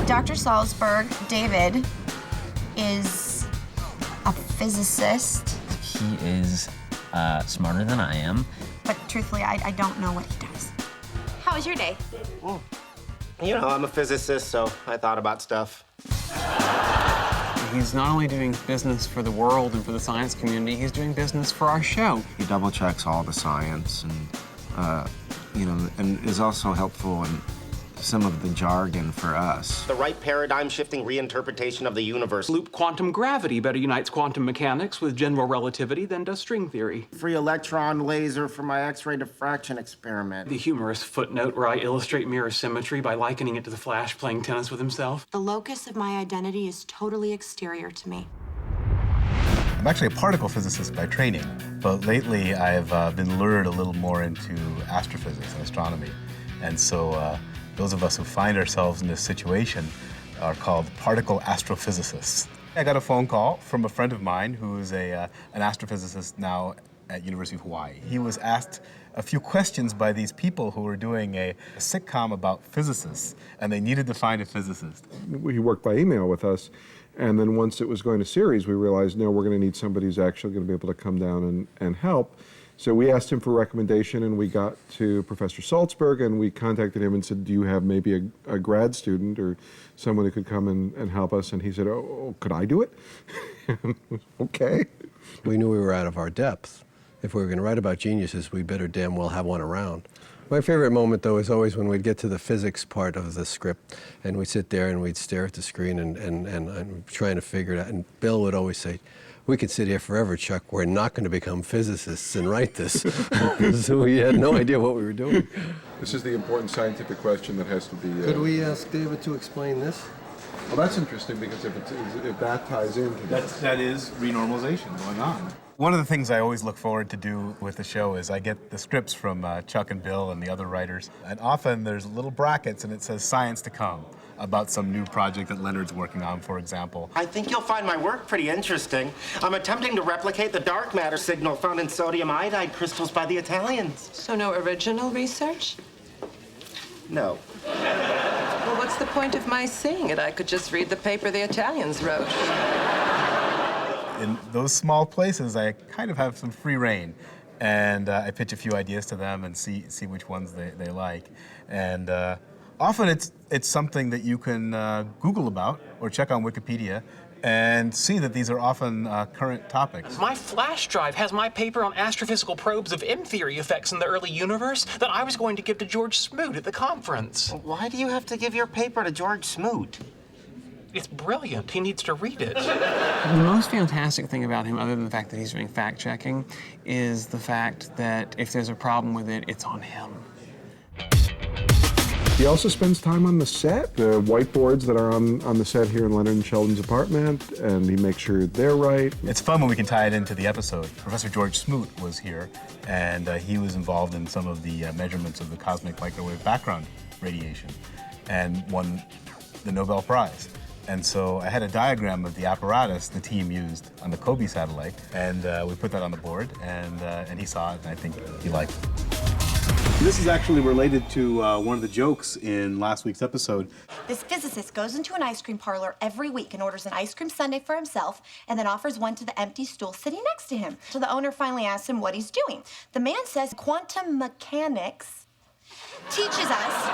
Dr. Salzberg, David, is a physicist. He is smarter than I am. But truthfully, I don't know what he does. How was your day? Well, you know, I'm a physicist, so I thought about stuff. He's not only doing business for the world and for the science community, he's doing business for our show. He double checks all the science and, you know, and is also helpful in some of the jargon for us. The right paradigm-shifting reinterpretation of the universe. Loop quantum gravity better unites quantum mechanics with general relativity than does string theory. Free electron laser for my X-ray diffraction experiment. The humorous footnote where I illustrate mirror symmetry by likening it to the Flash playing tennis with himself. The locus of my identity is totally exterior to me. I'm actually a particle physicist by training, but lately I've been lured a little more into astrophysics and astronomy. And so those of us who find ourselves in this situation are called particle astrophysicists. I got a phone call from a friend of mine who's an astrophysicist now at University of Hawaii. He was asked a few questions by these people who were doing a sitcom about physicists, and they needed to find a physicist. He worked by email with us, and then once it was going to series, we realized, no, we're going to need somebody who's actually going to be able to come down and help. So we asked him for recommendation, and we got to Professor Salzberg, and we contacted him and said, do you have maybe a grad student or someone who could come and help us? And he said, oh, could I do it? Okay. We knew we were out of our depth. If we were going to write about geniuses, we better damn well have one around. My favorite moment, though, is always when we'd get to the physics part of the script, and we'd sit there and we'd stare at the screen and trying to figure it out. And Bill would always say, we could sit here forever, Chuck. We're not going to become physicists and write this. So we had no idea what we were doing. This is the important scientific question that has to be... Could we ask David to explain this? Well, that's interesting, because if that ties into... That is renormalization going on. One of the things I always look forward to do with the show is I get the scripts from Chuck and Bill and the other writers, and often there's little brackets and it says science to come, about some new project that Leonard's working on, for example. I think you'll find my work pretty interesting. I'm attempting to replicate the dark matter signal found in sodium iodide crystals by the Italians. So no original research? No. Well, what's the point of my seeing it? I could just read the paper the Italians wrote. In those small places, I kind of have some free reign. And I pitch a few ideas to them and see which ones they like. And often it's something that you can Google about or check on Wikipedia and see that these are often current topics. My flash drive has my paper on astrophysical probes of M-theory effects in the early universe that I was going to give to George Smoot at the conference. Why do you have to give your paper to George Smoot? It's brilliant. He needs to read it. The most fantastic thing about him, other than the fact that he's doing fact-checking, is the fact that if there's a problem with it, it's on him. He also spends time on the set, the whiteboards that are on the set here in Leonard and Sheldon's apartment, and he makes sure they're right. It's fun when we can tie it into the episode. Professor George Smoot was here, and he was involved in some of the measurements of the cosmic microwave background radiation and won the Nobel Prize. And so I had a diagram of the apparatus the team used on the Kobe satellite, and we put that on the board, and he saw it, and I think he liked it. This is actually related to one of the jokes in last week's episode. This physicist goes into an ice cream parlor every week and orders an ice cream sundae for himself and then offers one to the empty stool sitting next to him. So the owner finally asks him what he's doing. The man says quantum mechanics teaches us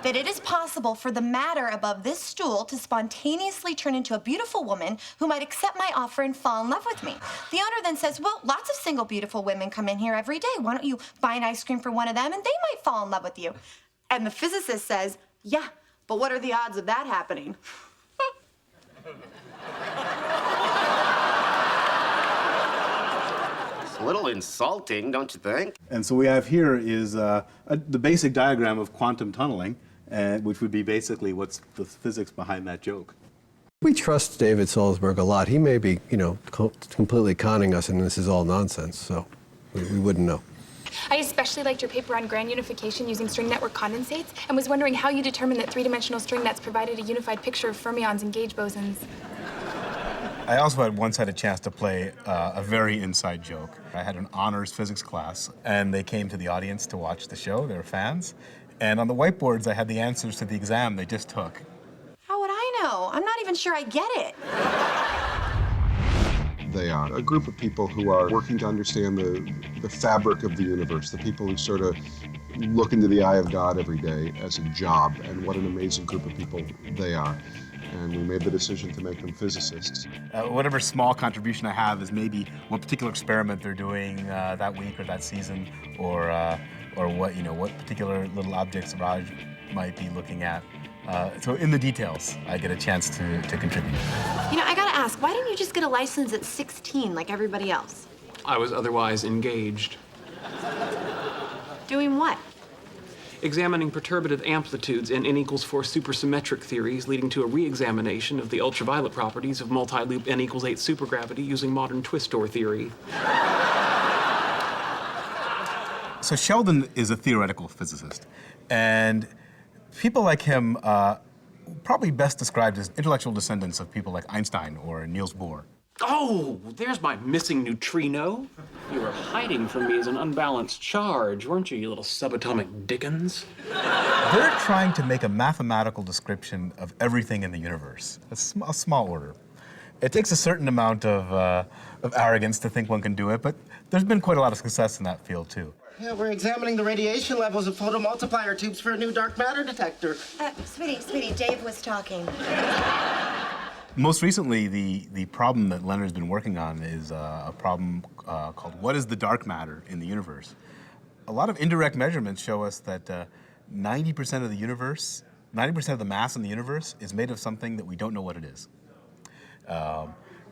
that it is possible for the matter above this stool to spontaneously turn into a beautiful woman who might accept my offer and fall in love with me. The owner then says, well, lots of single beautiful women come in here every day. Why don't you buy an ice cream for one of them and they might fall in love with you? And the physicist says, yeah, but what are the odds of that happening? It's a little insulting, don't you think? And so we have here is the basic diagram of quantum tunneling, which would be basically what's the physics behind that joke. We trust David Salzberg a lot. He may be, completely conning us, and this is all nonsense, so we wouldn't know. I especially liked your paper on grand unification using string network condensates and was wondering how you determined that three-dimensional string nets provided a unified picture of fermions and gauge bosons. I also once had a chance to play a very inside joke. I had an honors physics class, and they came to the audience to watch the show. They were fans. And on the whiteboards, I had the answers to the exam they just took. How would I know? I'm not even sure I get it. They are a group of people who are working to understand the fabric of the universe, the people who sort of look into the eye of God every day as a job, and what an amazing group of people they are. And we made the decision to make them physicists. Whatever small contribution I have is maybe what particular experiment they're doing that week or that season, or what particular little objects Raj might be looking at. So in the details, I get a chance to contribute. I gotta ask, why didn't you just get a license at 16 like everybody else? I was otherwise engaged. Doing what? Examining perturbative amplitudes in n equals 4 supersymmetric theories, leading to a re-examination of the ultraviolet properties of multi-loop n equals 8 supergravity using modern twist-door theory. So Sheldon is a theoretical physicist, and people like him probably best described as intellectual descendants of people like Einstein or Niels Bohr. Oh, there's my missing neutrino. You were hiding from me as an unbalanced charge, weren't you little subatomic Dickens? They're trying to make a mathematical description of everything in the universe, a small order. It takes a certain amount of arrogance to think one can do it, but there's been quite a lot of success in that field, too. Yeah, we're examining the radiation levels of photomultiplier tubes for a new dark matter detector. Sweetie, Dave was talking. Most recently, the problem that Leonard's been working on is a problem called what is the dark matter in the universe? A lot of indirect measurements show us that 90% of the universe, 90% of the mass in the universe is made of something that we don't know what it is.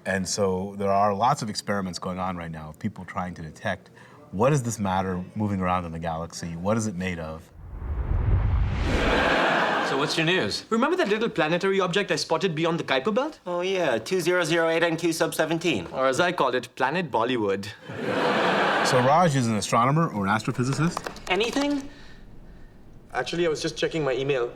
And so there are lots of experiments going on right now of people trying to detect what is this matter moving around in the galaxy? What is it made of? So what's your news? Remember that little planetary object I spotted beyond the Kuiper Belt? Oh, yeah, 2008 NQ sub 17. Or as I call it, Planet Bollywood. So Raj is an astronomer or an astrophysicist? Anything? Actually, I was just checking my email.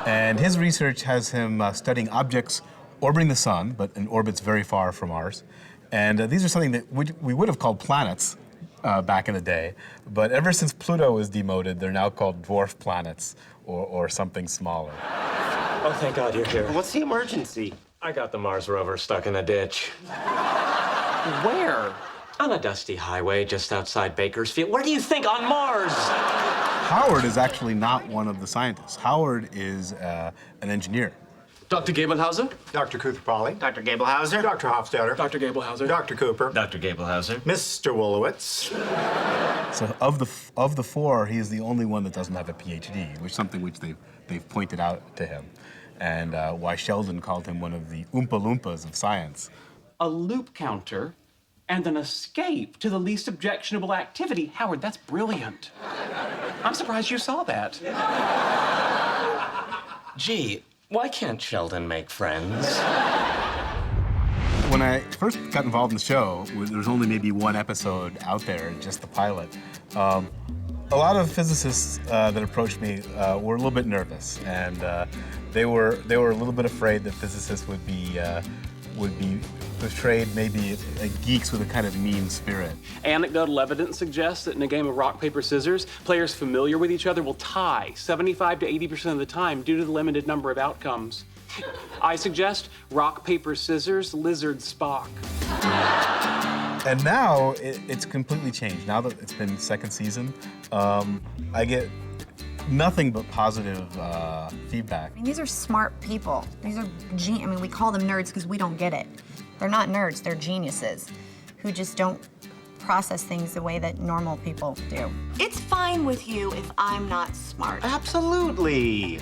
And his research has him studying objects orbiting the sun, but in orbits very far from ours. And these are something that we would have called planets back in the day. But ever since Pluto was demoted, they're now called dwarf planets or something smaller. Oh, thank God you're here. What's the emergency? I got the Mars rover stuck in a ditch. Where? On a dusty highway just outside Bakersfield. Where do you think? On Mars! Howard is actually not one of the scientists. Howard is an engineer. Dr. Gabelhauser? Dr. Koothrappali. Dr. Gablehauser? Dr. Hofstadter. Dr. Gabelhauser. Dr. Cooper. Dr. Gabelhauser. Mr. Wolowitz. So of the four, he is the only one that doesn't have a PhD, which is something which they've pointed out to him, and why Sheldon called him one of the Oompa Loompas of science. A loop counter and an escape to the least objectionable activity. Howard, that's brilliant. I'm surprised you saw that. Gee, why can't Sheldon make friends? When I first got involved in the show, there was only maybe one episode out there, just the pilot. A lot of physicists that approached me were a little bit nervous, and they were a little bit afraid that physicists would be portrayed maybe as geeks with a kind of mean spirit. Anecdotal evidence suggests that in a game of rock, paper, scissors, players familiar with each other will tie 75 to 80% of the time due to the limited number of outcomes. I suggest rock, paper, scissors, lizard, Spock. And now it's completely changed. Now that it's been second season, I get nothing but positive feedback. I mean, these are smart people. These are we call them nerds because we don't get it. They're not nerds, they're geniuses who just don't process things the way that normal people do. It's fine with you if I'm not smart. Absolutely.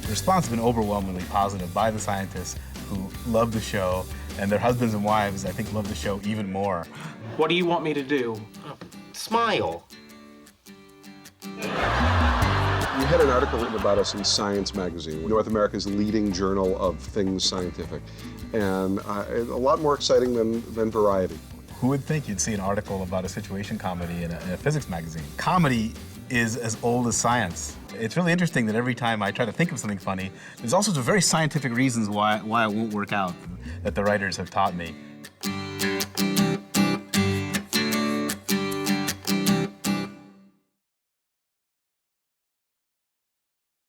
The response has been overwhelmingly positive by the scientists who love the show, and their husbands and wives, I think, love the show even more. What do you want me to do? Smile. We had an article written about us in Science magazine, North America's leading journal of things scientific, and a lot more exciting than Variety. Who would think you'd see an article about a situation comedy in a physics magazine? Comedy is as old as science. It's really interesting that every time I try to think of something funny, there's all sorts of very scientific reasons why it won't work out that the writers have taught me.